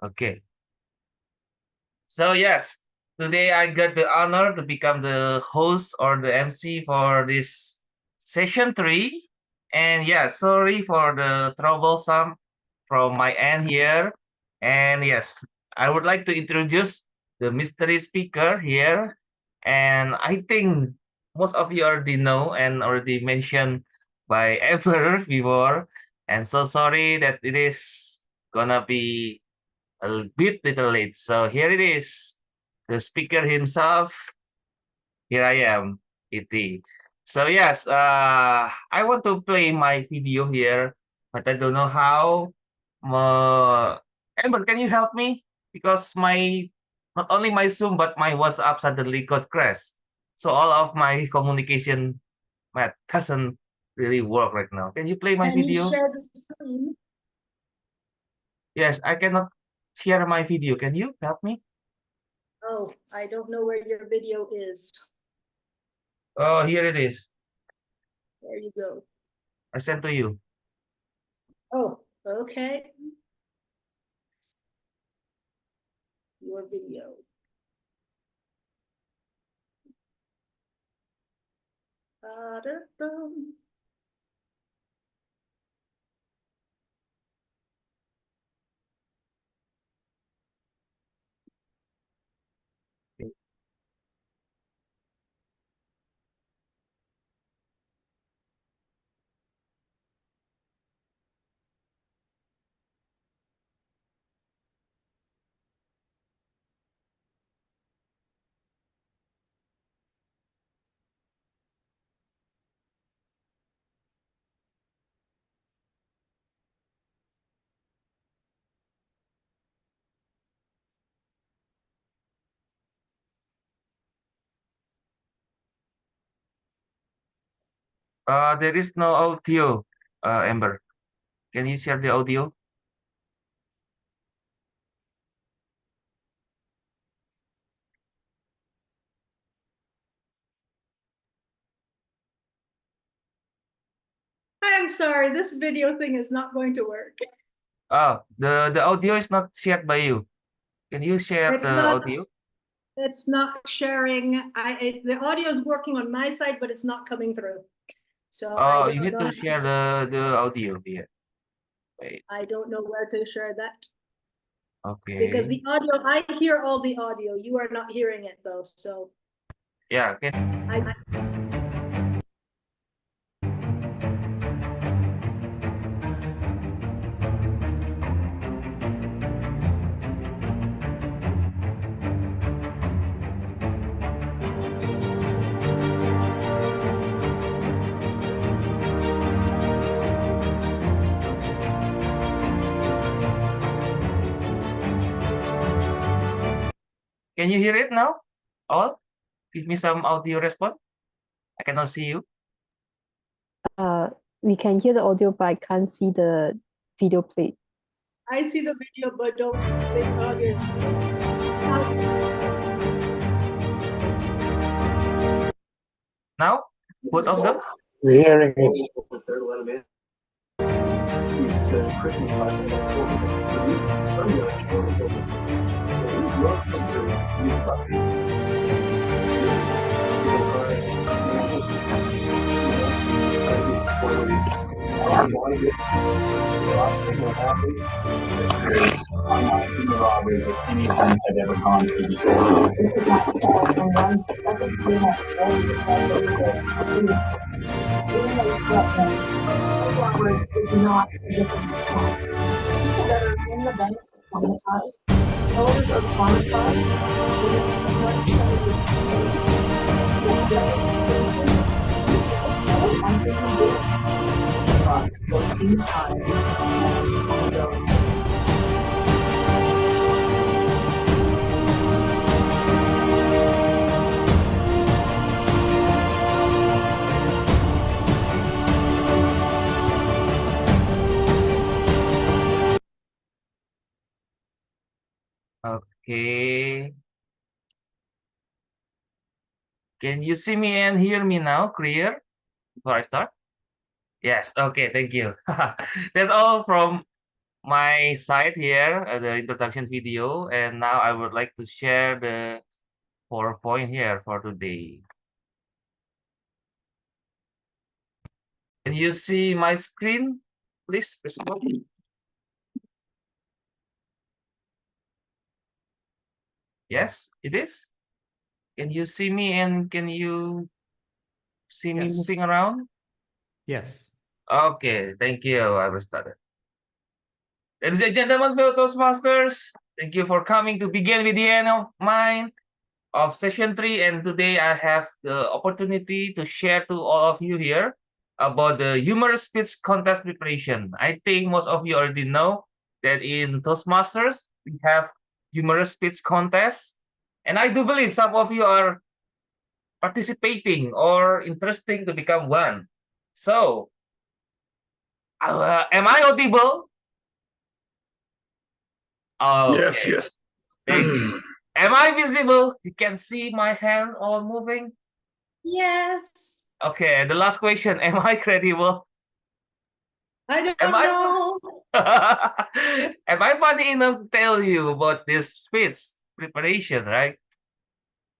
Okay. So yes, today I got the honor to become the host or the MC for this session 3. And yeah, sorry for the troublesome from my end here. And yes, I would like to introduce the mystery speaker here. And I think most of you already know and already mentioned by Ever before. And so sorry that it is gonna be a bit little late. So here it is. The speaker himself. Here I am, E.T. So yes, I want to play my video here, but I don't know how. Amber, can you help me? Because my not only my Zoom but my WhatsApp suddenly got crashed. So all of my communication math doesn't really work right now. Can you play my Can you video? share the screen? Yes, I cannot share my video. Can you help me? Oh, I don't know where your video is. Oh, here it is. There you go. I sent to you. Oh, okay. Your video. Da-da-dum. There is no audio, Amber. Can you share the audio? I'm sorry, this video thing is not going to work. Oh, the audio is not shared by you. Can you share It's the not. audio? It's not sharing. The audio is working on my side, but it's not coming through. So Oh, you need to share the audio here. Wait. I don't know where to share that. Because Okay. the audio, I hear all the audio. You are not hearing it though. So Yeah. Okay. Can you hear it now? All? Give me some audio response. I cannot see you. We can hear the audio, but I can't see the video played. I see the video, but don't see the audio. Now, both of them. We're hearing it. Is not predicting this one. People that are in the bank traumatized, voters are traumatized. 14 times. Okay. Can you see me and hear me now clear before I start? Yes. Okay. Thank you. That's all from my side here, the introduction video, and now I would like to share the PowerPoint here for today. Can you see my screen, please? Yes, it is. Can you see me and can you see me Yes. moving around? Yes. Okay, thank you. I will start it. Ladies and gentlemen, fellow Toastmasters, thank you for coming to begin with the end of mine of session 3. And today I have the opportunity to share to all of you here about the humorous speech contest preparation. I think most of you already know that in Toastmasters, we have humorous speech contest. And I do believe some of you are participating or interested to become one. So, am I audible? Yes, Okay. yes. Thank you. Am I visible? You can see my hand all moving? Yes. Okay, the last question. Am I credible? I don't Am I- know. Am I funny enough to tell you about this speech preparation, right?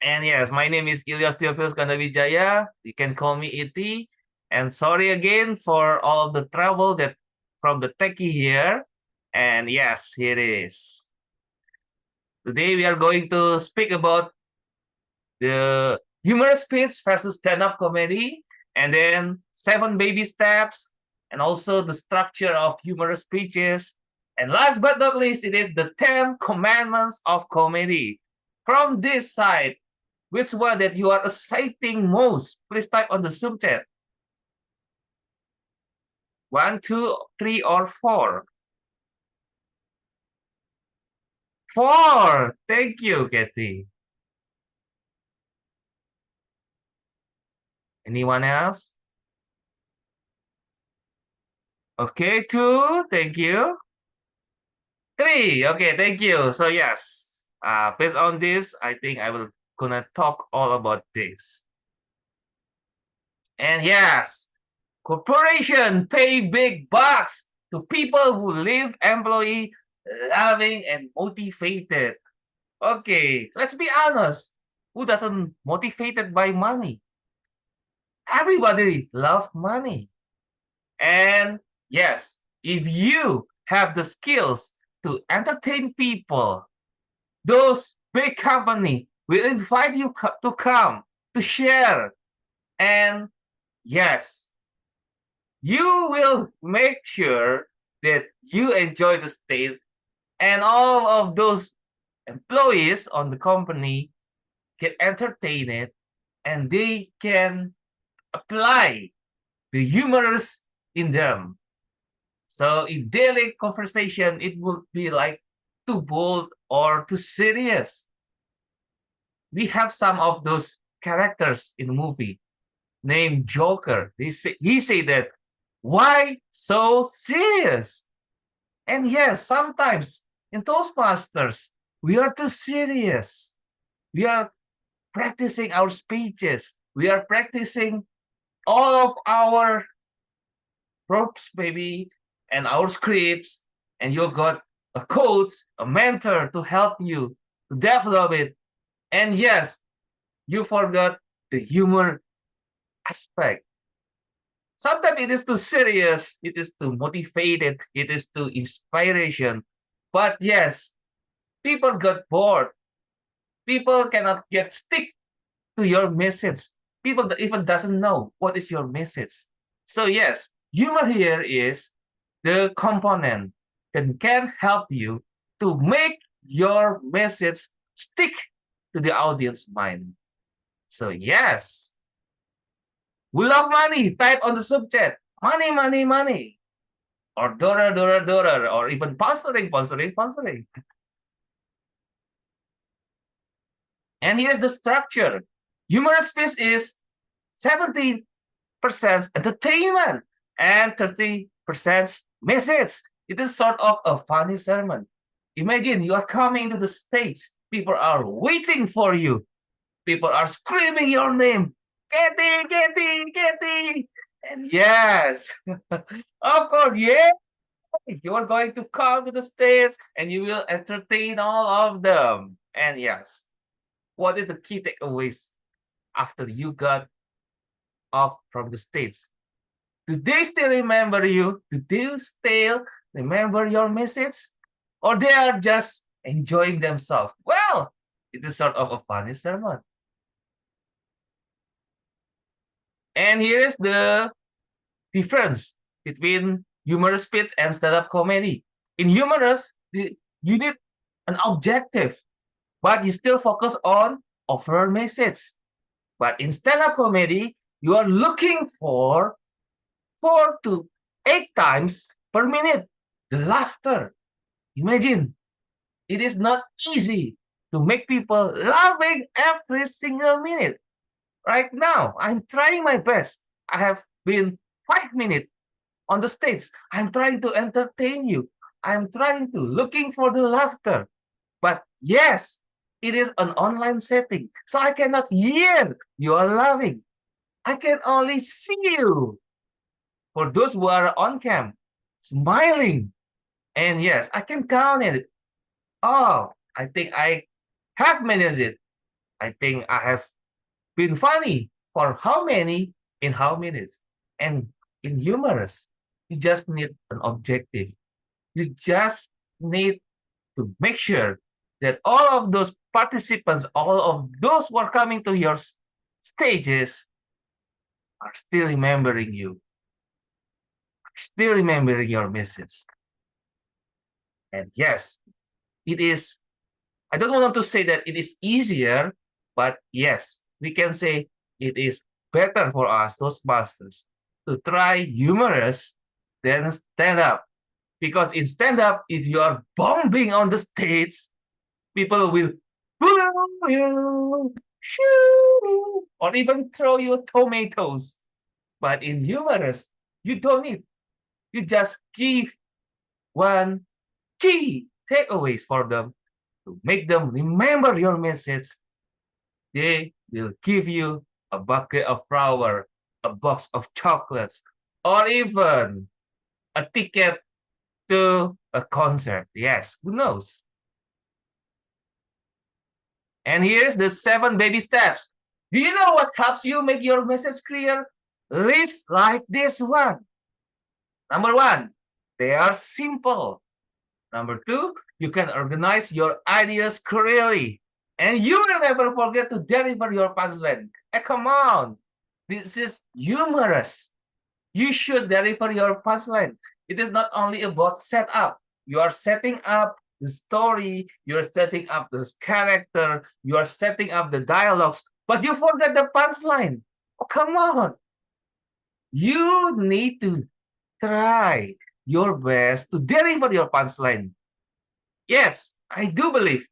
And yes, my name is Eleos Theofilus Gandawidjaja. You can call me E.T. And sorry again for all of the trouble that from the techie here. And yes, here it is. Today we are going to speak about the humorous speech versus stand-up comedy, and then 7 baby steps, and also the structure of humorous speeches. And last but not least, it is the 10 commandments of comedy. From this side, which one that you are exciting most? Please type on the Zoom chat. 1, 2, 3, or 4? 4. Thank you, Kathy. Anyone else? Okay, 2. Thank you. 3. Okay, thank you. So yes, based on this, I think I will gonna talk all about this. And yes, corporation pay big bucks to people who leave employee loving and motivated. Okay, let's be honest. Who doesn't motivated by money? Everybody love money. And yes, if you have the skills to entertain people, those big company will invite you to come to share. And yes, you will make sure that you enjoy the stay, and all of those employees on the company get entertained and they can apply the humorous in them. So in daily conversation, it would be like too bold or too serious. We have some of those characters in the movie named Joker. He say that, why so serious? And yes, sometimes in Toastmasters, we are too serious. We are practicing our speeches. We are practicing all of our props, maybe, and our scripts, and you got a coach, a mentor to help you to develop it. And yes, you forgot the humor aspect. Sometimes it is too serious, it is too motivated, it is too inspiration. But yes, people got bored. People cannot get stick to your message. People even doesn't know what is your message. So yes, humor here is the component that can help you to make your message stick to the audience mind. So yes, we love money. Type on the subject, money, money, money. Or dollar, dollar, dollar, or even sponsoring, sponsoring, sponsoring. And here's the structure. Humorous speech is 70% entertainment and 30% message. It is sort of a funny sermon. Imagine you are coming into the stage. People are waiting for you. People are screaming your name. Kathy, Kathy, Kathy. And yes, of course, yeah, You are going to come to the stage and you will entertain all of them. And yes, what is the key takeaways after you got off from the stage? Do they still remember you? Do they still remember your message? Or they are just enjoying themselves? Well, it is sort of a funny sermon. And here is the difference between humorous speech and stand-up comedy. In humorous, you need an objective, but you still focus on overall message. But in stand-up comedy, you are looking for 4 to 8 times per minute the laughter. Imagine, it is not easy to make people laughing every single minute. Right now, I'm trying my best. I have been 5 minutes on the stage. I'm trying to entertain you. I'm trying to looking for the laughter. But yes, it is an online setting, so I cannot hear you are laughing. I can only see you. For those who are on cam, smiling. And yes, I can count it. Oh, I think I have managed it. I think I have been funny for how many in how minutes. And in humorous, you just need an objective. You just need to make sure that all of those participants, all of those who are coming to your stages are still remembering you, still remembering your message. And yes, it is, I don't want to say that it is easier, but yes, we can say it is better for us, those masters, to try humorous than stand up. Because in stand up, if you are bombing on the stage, people will boo you, shoo, or even throw you tomatoes. But in humorous, you don't need. You just give one key takeaways for them to make them remember your message. They will give you a bucket of flour, a box of chocolates, or even a ticket to a concert. Yes, who knows? And here's the 7 baby steps. Do you know what helps you make your message clear? List like this one. Number 1, they are simple. Number 2, you can organize your ideas clearly. And you will never forget to deliver your punchline. Come on. This is humorous. You should deliver your punchline. It is not only about setup. You are setting up the story, you are setting up the character, you are setting up the dialogues, but you forget the punchline. Oh, come on. You need to try your best to deliver your punchline. Yes, I do believe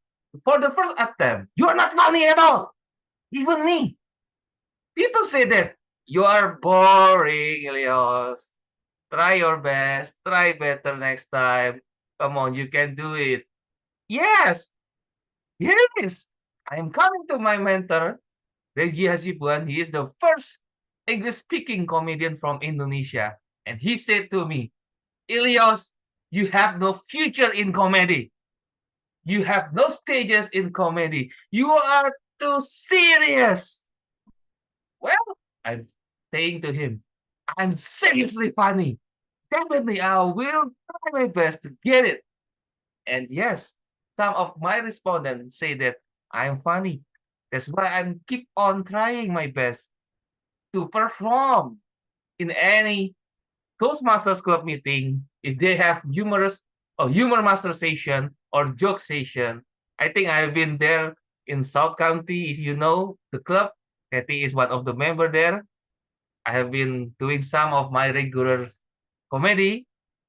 for the first attempt, you are not funny at all. Even me. People say that you are boring, Eleos. Try your best. Try better next time. Come on, you can do it. Yes. Yes. I am coming to my mentor, Reggie Hasibuan. He is the first English-speaking comedian from Indonesia. And he said to me, Eleos, you have no future in comedy. You have no stages in comedy. You are too serious. Well, I'm saying to him, I'm seriously funny. Definitely, I will try my best to get it. And yes, some of my respondents say that I'm funny. That's why I'm keep on trying my best to perform in any Toastmasters Club meeting. If they have humorous or humor master session or joke session, I think I've been there in South County. If you know the club, Kathy is one of the member there. I have been doing some of my regular comedy.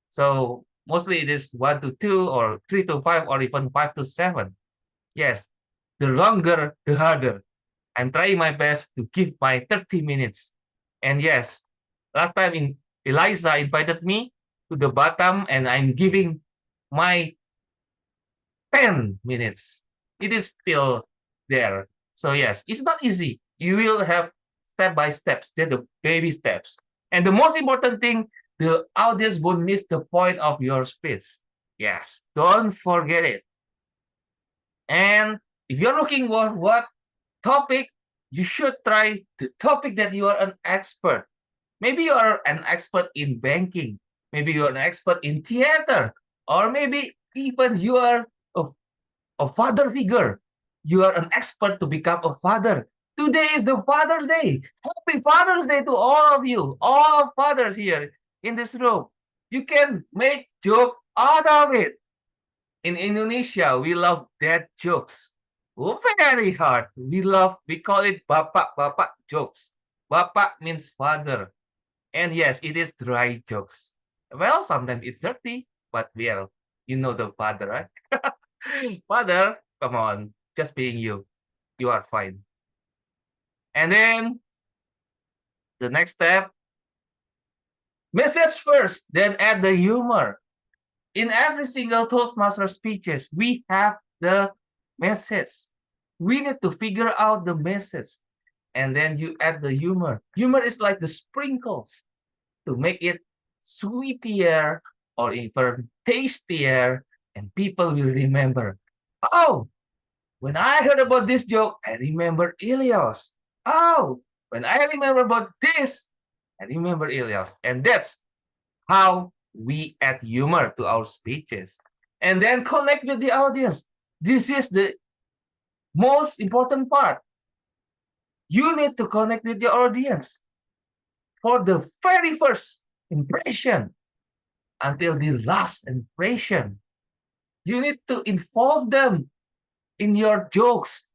So mostly it is 1 to 2 or 3 to 5 or even 5 to 7. Yes, the longer, the harder. I'm trying my best to give my 30 minutes. And yes, last time Eliza invited me to the bottom and I'm giving my 10 minutes. It is still there. So yes, it's not easy. You will have step by steps. They're the baby steps. And the most important thing, the audience won't miss the point of your speech. Yes, don't forget it. And if you're looking for what topic, you should try the topic that you are an expert. Maybe you are an expert in banking. Maybe you're an expert in theater. Or maybe even you are a father figure. You are an expert to become a father. Today is the Father's Day. Happy Father's Day to all of you, all fathers here in this room. You can make joke out of it. In Indonesia, we love dad jokes. Oh, very hard. We call it bapak jokes. Bapak means father. And yes, it is dry jokes. Well, sometimes it's dirty, but well, you know the father, right? Father, come on, just being you. You are fine. And then the next step, message first, then add the humor. In every single Toastmaster speeches, we have the message. We need to figure out the message. And then you add the humor. Humor is like the sprinkles to make it sweeter or even tastier, and people will remember. Oh, when I heard about this joke, I remember Eleos. Oh, when I remember about this, I remember Eleos. And that's how we add humor to our speeches. And then connect with the audience. This is the most important part. You need to connect with your audience for the very first impression until the last impression. You need to involve them in your jokes.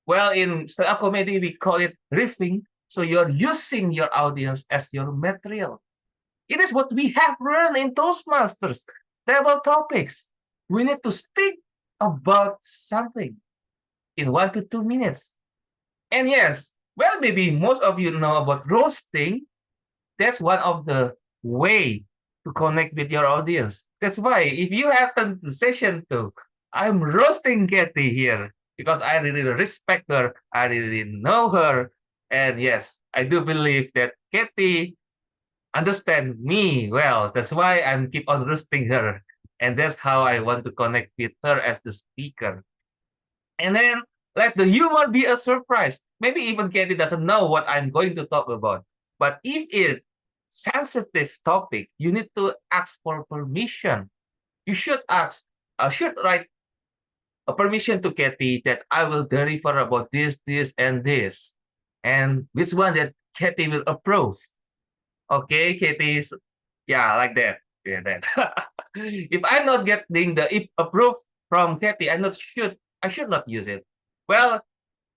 Well, in stand-up comedy, we call it riffing. So you're using your audience as your material. It is what we have learned in Toastmasters, table topics. We need to speak about something in 1 to 2 minutes. And yes, well, maybe most of you know about roasting. That's one of the way to connect with your audience. That's why if you happen to session 2, I'm roasting Kathy here because I really respect her. I really know her. And yes, I do believe that Kathy understand me well. That's why I'm keep on roasting her. And that's how I want to connect with her as the speaker. And then let the humor be a surprise. Maybe even Kathy doesn't know what I'm going to talk about. But if it's sensitive topic, you need to ask for permission. You should ask, I should write a permission to Kathy that I will deliver about this, and this. And this one that Kathy will approve. Okay, Kathy's, yeah, like that. Yeah, that. If I'm not getting the approve from Kathy, I should not use it. Well,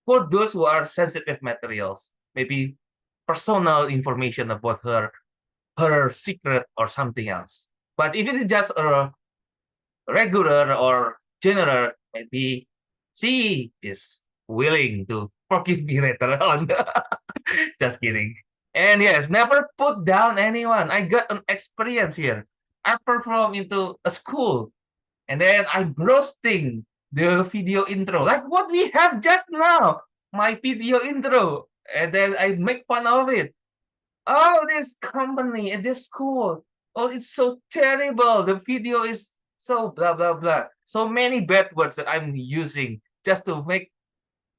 for those who are sensitive materials, maybe personal information about her secret or something else. But if it is just a regular or general, maybe she is willing to forgive me later on. Just kidding. And yes, never put down anyone. I got an experience here. I performed into a school, and then I'm roasting the video intro, like what we have just now, my video intro, and then I make fun of it. Oh, this company and this school. Oh, it's so terrible. The video is so blah, blah, blah. So many bad words that I'm using just to make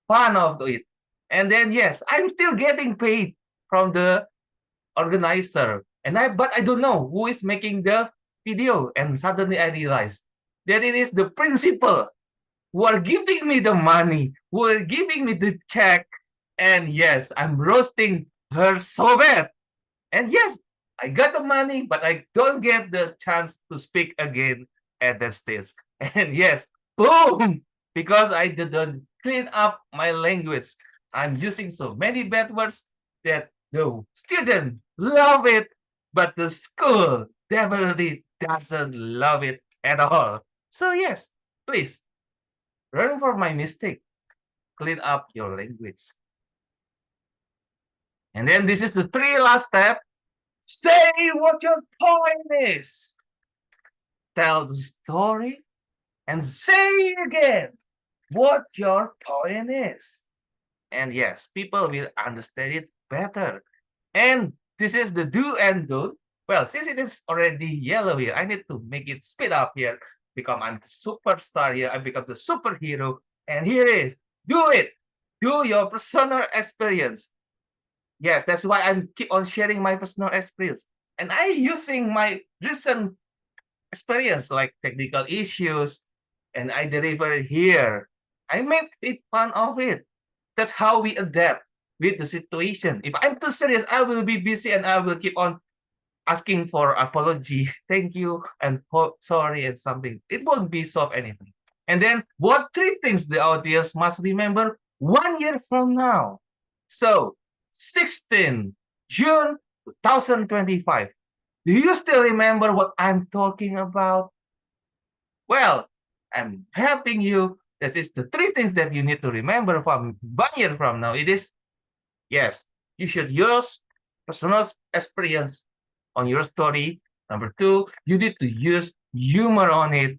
fun of it. And then, yes, I'm still getting paid from the organizer. But I don't know who is making the video. And suddenly I realized that it is the principal who are giving me the money, who are giving me the check. And yes, I'm roasting her so bad. And yes, I got the money, but I don't get the chance to speak again at that stage. And yes, boom, because I didn't clean up my language. I'm using so many bad words that the student love it, but the school definitely doesn't love it at all. So yes, please learn from my mistake. Clean up your language. And then this is the last step. Say what your point is. Tell the story and say again what your point is. And yes, people will understand it better. And this is the do and don't. Well, since it is already yellow here, I need to make it speed up here. Become a superstar here. I become the superhero. And here it is. Do it. Do your personal experience. Yes, that's why I keep on sharing my personal experience. And I using my recent experience like technical issues, and I deliver it here. I make it fun of it. That's how we adapt with the situation. If I'm too serious, I will be busy and I will keep on asking for apology, thank you, and sorry and something. It won't be solved anything. And then what 3 things the audience must remember 1 year from now? So 16 June 2025. Do you still remember what I'm talking about? Well, I'm helping you. This is the 3 things that you need to remember from 1 year from now. It is, yes, you should use personal experience on your story. Number 2, you need to use humor on it.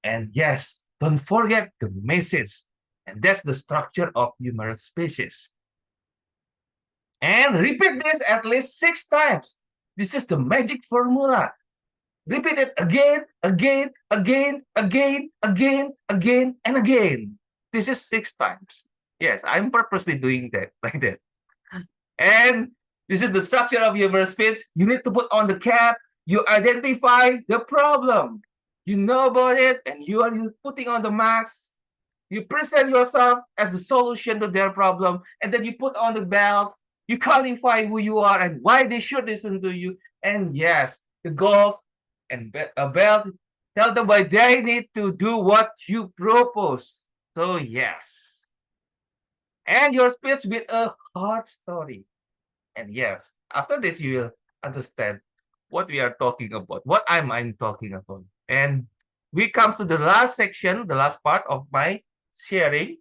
And yes, don't forget the message. And that's the structure of humorous speeches. And repeat this at least 6 times. This is the magic formula. Repeat it again, again, again, again, again, again, and again. This is 6 times. Yes, I'm purposely doing that like that. And this is the structure of your speech. You need to put on the cap. You identify the problem. You know about it, and you are putting on the mask. You present yourself as the solution to their problem, and then you put on the belt. You qualify who you are and why they should listen to you. And yes, the golf and a belt. Tell them why they need to do what you propose. So yes. And your speech with a hard story. And yes, after this, you will understand what we are talking about, what I'm talking about. And we come to the last section, the last part of my sharing.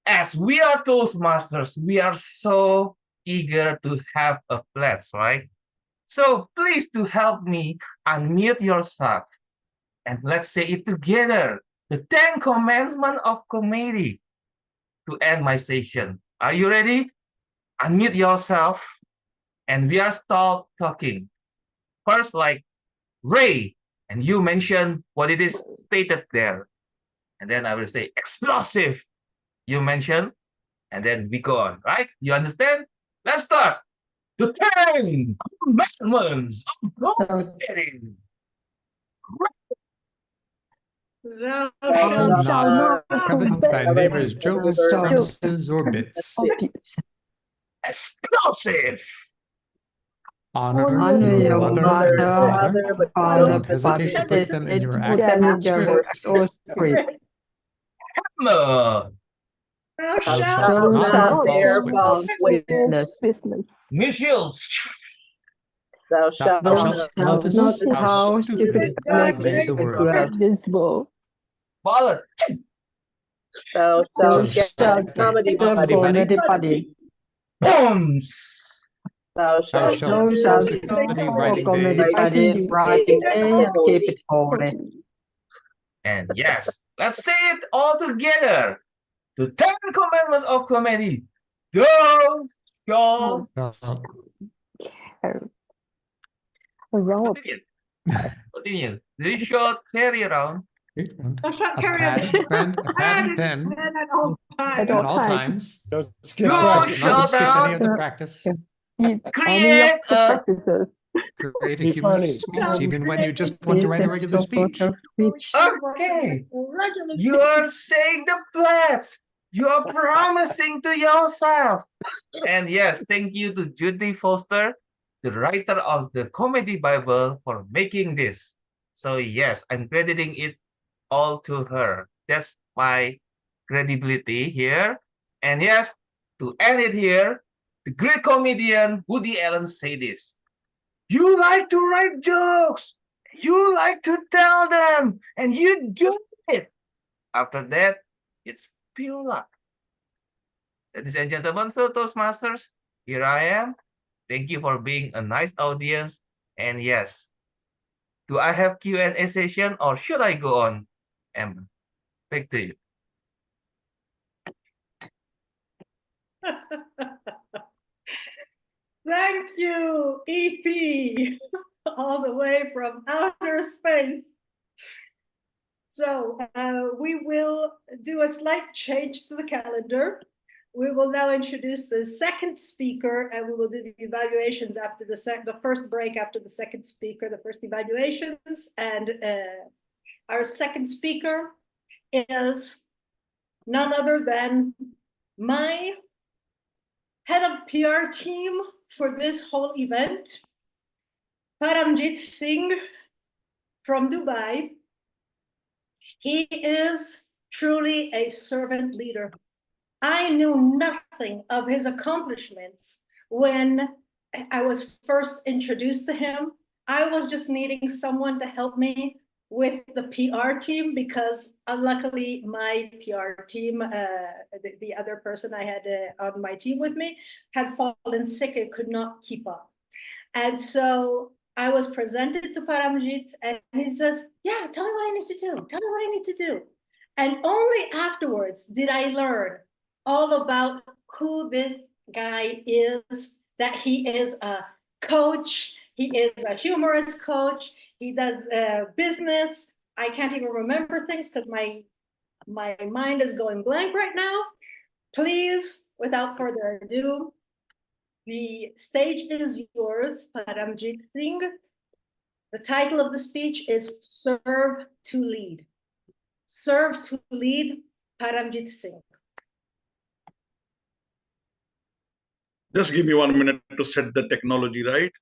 As we are Toastmasters, we are so eager to have a pledge, right? So please to help me unmute yourself and let's say it together. The 10 commandments of comedy to end my session. Are you ready? Unmute yourself and we are start talking. First, like Ray, and you mention what it is stated there. And then I will say explosive. You mention, and then we go on, right? You understand? Let's start. The 10 commandments of comedy. Thou Thou shalt shalt not Covet thy neighbor's jokes, promises, or bits. Explosive. Honor your mother and father, don't hesitate to put them in your act or script. Hammer. Thou Thou shalt shalt not bear false witness. Missiles. Thou Thou shalt shalt not notice how how stupid stupid God made the world. visible. Bullet. Thou Thou shalt shalt get comedy get buddy. Bombs. Thou Thou shalt shalt keep company writing day. writing and keep it holy. And yes, let's say it all together. The 10 commandments of comedy. Thou shalt. Around Continue. Thou shalt carry around. Thou shalt A carry pad and pen at all times. At at all all times. times. Don't skip Thou practice. shalt Not skip any not of the practice. Any create of the a practices. Create a Be humorous funny. speech, even when you just want to write a regular speech. Okay. Regular You are saying the pledge. You are promising to yourself. And yes, thank you to Judy Foster, the writer of the Comedy Bible, for making this. So yes, I'm crediting it all to her. That's my credibility here. And yes, to end it here, the great comedian Woody Allen said this. You like to write jokes. You like to tell them. And you do it. After that, it's pure luck. Ladies and gentlemen, fellow Toastmasters, here I am. Thank you for being a nice audience. And yes, do I have Q&A session or should I go on? Emma, back to you. Thank you, E.T., all the way from outer space. So we will do a slight change to the calendar. We will now introduce the second speaker, and we will do the evaluations after the first break after the second speaker, the first evaluations. And our second speaker is none other than my head of PR team for this whole event, Paramjit Singh from Dubai. He is truly a servant leader. I knew nothing of his accomplishments when I was first introduced to him. I was just needing someone to help me with the PR team because luckily my PR team, the other person I had on my team with me, had fallen sick and could not keep up. And so I was presented to Paramjit and he says, yeah, tell me what I need to do. Tell me what I need to do. And only afterwards did I learn all about who this guy is, that he is a coach, he is a humorous coach, he does business. I can't even remember things because my mind is going blank right now. Please, without further ado, the stage is yours, Paramjit Singh. The title of the speech is Serve to Lead. Serve to Lead, Paramjit Singh. Just give me 1 minute to set the technology right.